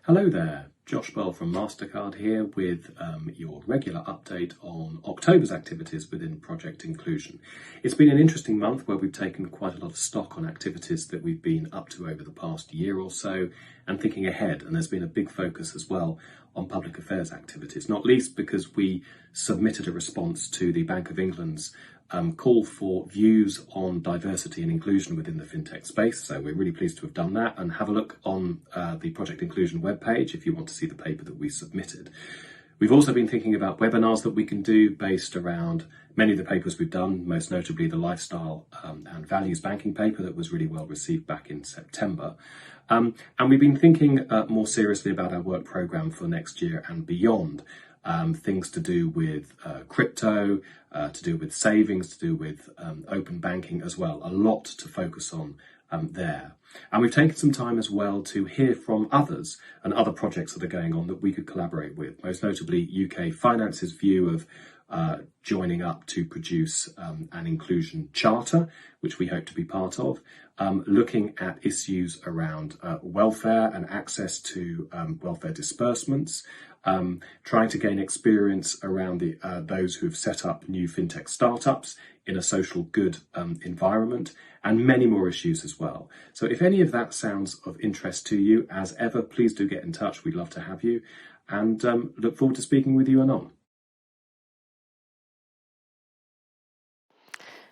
Hello there, Josh Berle from MasterCard here with your regular update on October's activities within Project Inclusion. It's been an interesting month where we've taken quite a lot of stock on activities that we've been up to over the past year or so and thinking ahead, and there's been a big focus as well on public affairs activities, not least because we submitted a response to the Bank of England's call for views on diversity and inclusion within the fintech space. So we're really pleased to have done that, and have a look on the Project Inclusion webpage if you want to see the paper that we submitted. We've also been thinking about webinars that we can do based around many of the papers we've done, most notably the lifestyle and values banking paper that was really well received back in September. And we've been thinking more seriously about our work programme for next year and beyond. Things to do with crypto, to do with savings, to do with open banking as well. A lot to focus on there. And we've taken some time as well to hear from others and other projects that are going on that we could collaborate with, most notably UK Finance's view of joining up to produce an inclusion charter, which we hope to be part of, looking at issues around welfare and access to welfare disbursements, trying to gain experience around those who have set up new fintech startups in a social good environment, and many more issues as well. So if any of that sounds of interest to you, as ever, please do get in touch. We'd love to have you, and look forward to speaking with you anon.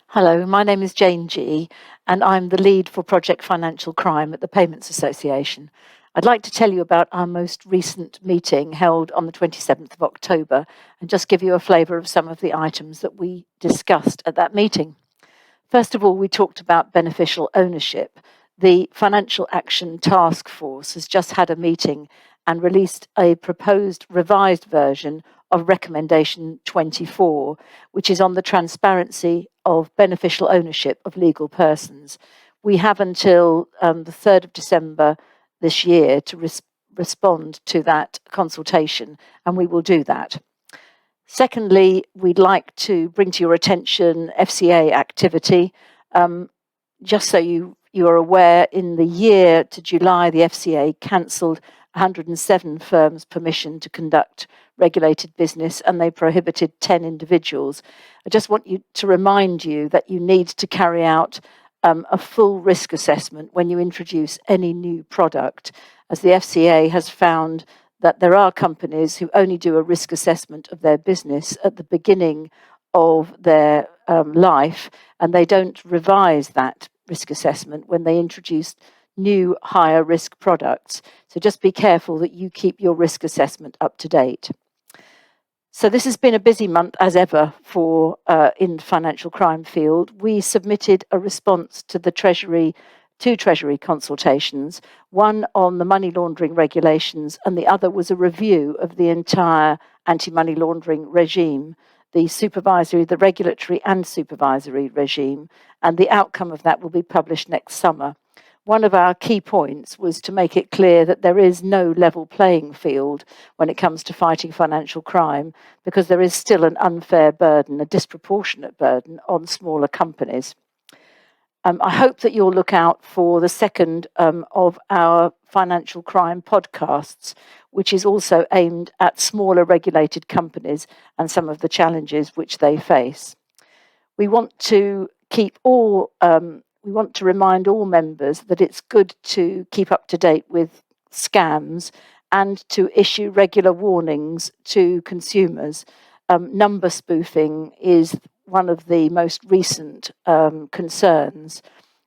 Hello, my name is Jane G, and I'm the lead for Project Financial Crime at the Payments Association. I'd like to tell you about our most recent meeting held on the 27th of October and just give you a flavour of some of the items that we discussed at that meeting. First of all, we talked about beneficial ownership. The Financial Action Task Force has just had a meeting and released a proposed revised version of Recommendation 24, which is on the transparency of beneficial ownership of legal persons. We have until the 3rd of December this year to respond to that consultation, and we will do that. Secondly, we'd like to bring to your attention FCA activity. Just so you are aware, in the year to July, the FCA cancelled 107 firms' permission to conduct regulated business, and they prohibited 10 individuals. I just want to remind you that you need to carry out a full risk assessment when you introduce any new product, as the FCA has found that there are companies who only do a risk assessment of their business at the beginning of their life, and they don't revise that risk assessment when they introduce new higher risk products. So just be careful that you keep your risk assessment up to date. So this has been a busy month as ever for in the financial crime field. We submitted a response to the Treasury consultations, one on the money laundering regulations, and the other was a review of the entire anti-money laundering regime, the regulatory and supervisory regime, and the outcome of that will be published next summer. One of our key points was to make it clear that there is no level playing field when it comes to fighting financial crime, because there is still an unfair burden, a disproportionate burden on smaller companies. I hope that you'll look out for the second of our financial crime podcasts, which is also aimed at smaller regulated companies and some of the challenges which they face. We want to remind all members that it's good to keep up to date with scams and to issue regular warnings to consumers. Number spoofing is one of the most recent concerns,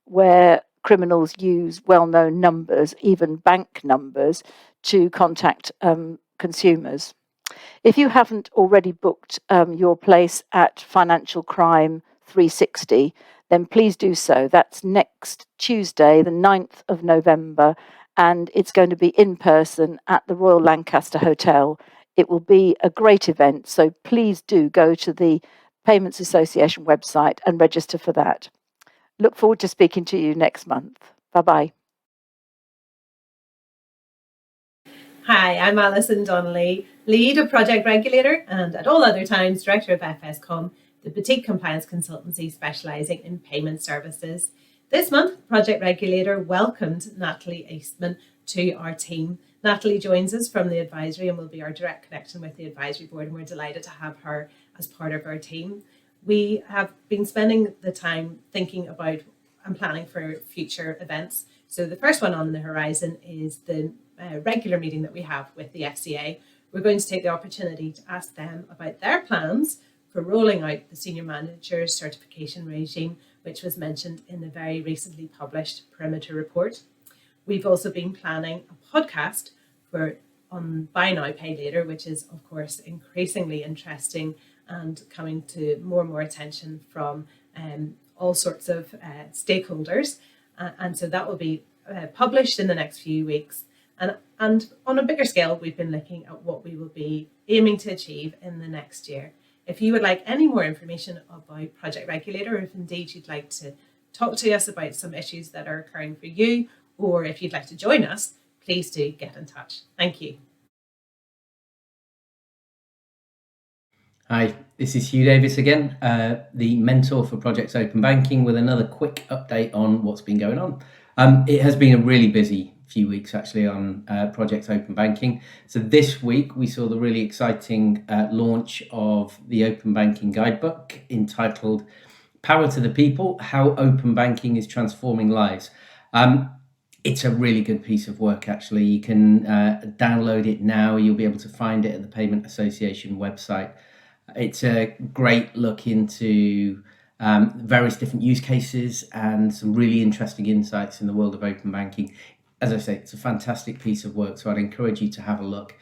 where criminals use well-known numbers, even bank numbers, to contact consumers. If you haven't already booked your place at Financial Crime 360, then please do so. That's next Tuesday, the 9th of November, and it's going to be in person at the Royal Lancaster Hotel. It will be a great event, so please do go to the Payments Association website and register for that. Look forward to speaking to you next month. Bye-bye. Hi, I'm Alison Donnelly, lead of Project Regulator and at all other times Director of FSCom, the boutique compliance consultancy specialising in payment services. This month, Project Regulator welcomed Natalie Eastman to our team. Natalie joins us from the advisory and will be our direct connection with the advisory board, and we're delighted to have her as part of our team. We have been spending the time thinking about and planning for future events. So the first one on the horizon is the regular meeting that we have with the FCA. We're going to take the opportunity to ask them about their plans for rolling out the senior manager's certification regime, which was mentioned in the very recently published Perimeter report. We've also been planning a podcast on Buy Now, Pay Later, which is of course increasingly interesting and coming to more and more attention from all sorts of stakeholders. And so that will be published in the next few weeks. And on a bigger scale, we've been looking at what we will be aiming to achieve in the next year. If you would like any more information about Project Regulator, or if indeed you'd like to talk to us about some issues that are occurring for you, or if you'd like to join us, please do get in touch. Thank you. Hi, this is Hugh Davies again, the mentor for Projects Open Banking, with another quick update on what's been going on. It has been a really busy few weeks actually on Projects Open Banking. So this week we saw the really exciting launch of the Open Banking Guidebook entitled Power to the People, How Open Banking is Transforming Lives. It's a really good piece of work actually. You can download it now. You'll be able to find it at the Payment Association website. It's a great look into various different use cases and some really interesting insights in the world of open banking. As I say, it's a fantastic piece of work, so I'd encourage you to have a look.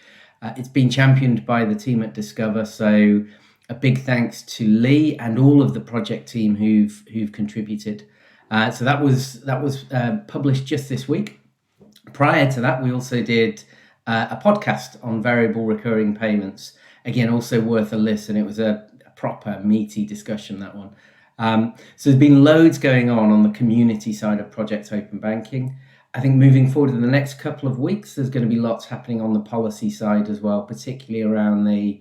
It's been championed by the team at Discover, so a big thanks to Lee and all of the project team who've contributed. So that was published just this week. Prior to that, we also did a podcast on variable recurring payments. Again, also worth a listen. It was a proper meaty discussion, that one. So there's been loads going on the community side of Project Open Banking. I think moving forward in the next couple of weeks, there's going to be lots happening on the policy side as well, particularly around the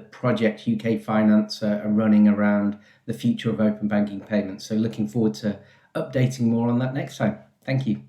project UK Finance are running around the future of open banking payments. So looking forward to updating more on that next time. Thank you.